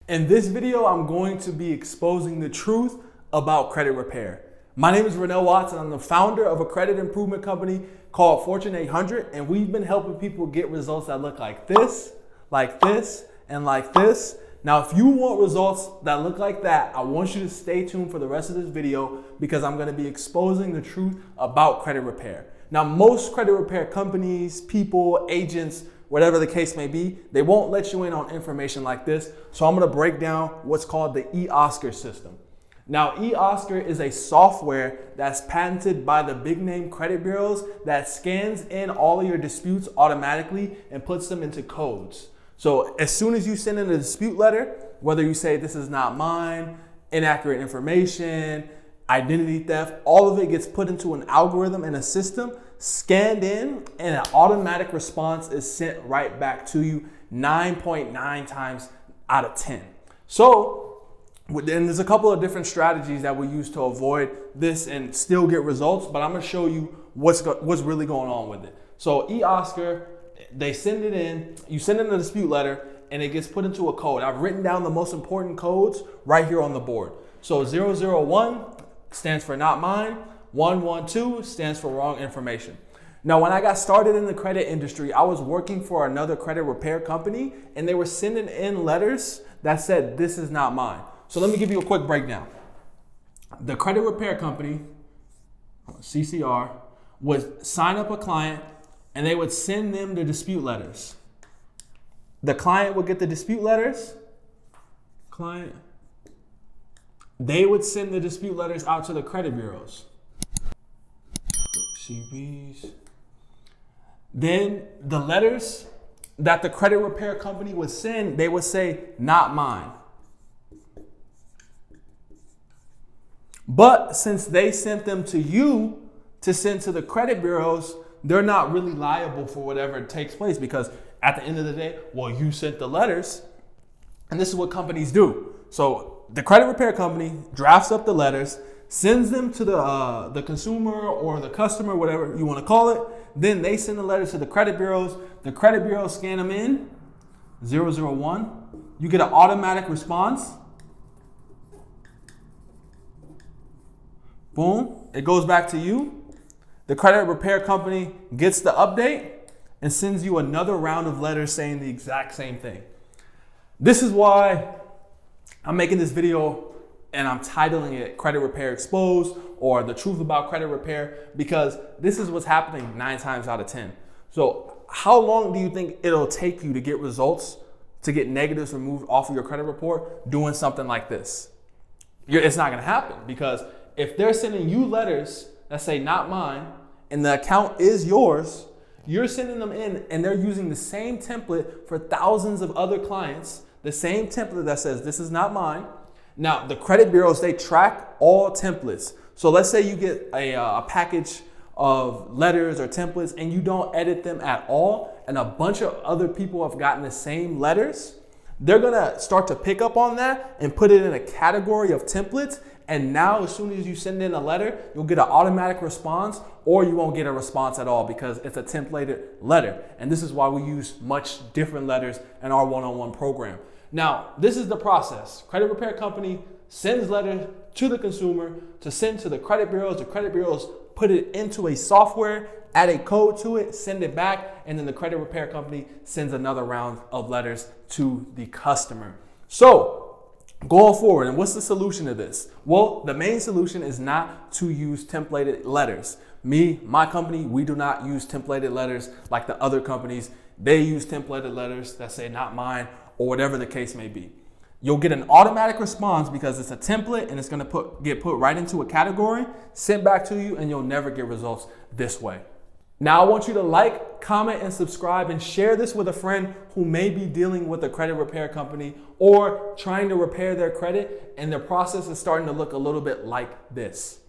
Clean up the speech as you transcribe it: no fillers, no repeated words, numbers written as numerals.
In this video, I'm going to be exposing the truth about credit repair. My name is Vernell Watts, and I'm the founder of a credit improvement company called Fortune 800, and we've been helping people get results that look like this, and like this. Now, if you want results that look like that, I want you to stay tuned for the rest of this video because I'm going to be exposing the truth about credit repair. Now, most credit repair companies, people, agents, whatever the case may be, they won't let you in on information like this. So I'm going to break down what's called the eOscar system. Now, eOscar is a software that's patented by the big name credit bureaus that scans in all of your disputes automatically and puts them into codes. So as soon as you send in a dispute letter, whether you say this is not mine, inaccurate information, identity theft, all of it gets put into an algorithm and a system, scanned in, and an automatic response is sent right back to you 9.9 times out of 10. So, then there's a couple of different strategies that we use to avoid this and still get results, but I'm gonna show you what's really going on with it. So eOscar, they send it in, you send in a dispute letter, and it gets put into a code. I've written down the most important codes right here on the board. So 001 stands for not mine, 112 stands for wrong information. Now, when I got started in the credit industry, I was working for another credit repair company, and they were sending in letters that said, this is not mine. So let me give you a quick breakdown. The credit repair company, CCR, would sign up a client, and they would send them the dispute letters. The client would get the dispute letters. They would send the dispute letters out to the credit bureaus. CBs. Then the letters that the credit repair company would send, they would say, not mine. But since they sent them to you to send to the credit bureaus, they're not really liable for whatever takes place because at the end of the day, well, you sent the letters, and this is what companies do. So the credit repair company drafts up the letters, sends them to the consumer or the customer, whatever you want to call it. Then they send the letters to the credit bureaus. The credit bureaus scan them in, 001. You get an automatic response. Boom, it goes back to you. The credit repair company gets the update and sends you another round of letters saying the exact same thing. This is why I'm making this video and I'm titling it Credit Repair Exposed or The Truth About Credit Repair, because this is what's happening 9 times out of 10. So how long do you think it'll take you to get results, to get negatives removed off of your credit report doing something like this? It's not gonna happen, because if they're sending you letters that say not mine and the account is yours, you're sending them in and they're using the same template for thousands of other clients, the same template that says this is not mine. Now, the credit bureaus, they track all templates. So let's say you get a package of letters or templates and you don't edit them at all, and a bunch of other people have gotten the same letters. They're gonna start to pick up on that and put it in a category of templates. And now, as soon as you send in a letter, you'll get an automatic response, or you won't get a response at all because it's a templated letter. And this is why we use much different letters in our one-on-one program. Now, this is the process. Credit repair company sends letters to the consumer to send to the credit bureaus. The credit bureaus put it into a software, add a code to it, send it back, and then the credit repair company sends another round of letters to the customer. So, going forward, and what's the solution to this? Well, the main solution is not to use templated letters. My company, we do not use templated letters like the other companies. They use templated letters that say not mine or whatever the case may be. You'll get an automatic response because it's a template and it's gonna get put right into a category, sent back to you, and you'll never get results this way. Now, I want you to like, comment, and subscribe, and share this with a friend who may be dealing with a credit repair company or trying to repair their credit, and their process is starting to look a little bit like this.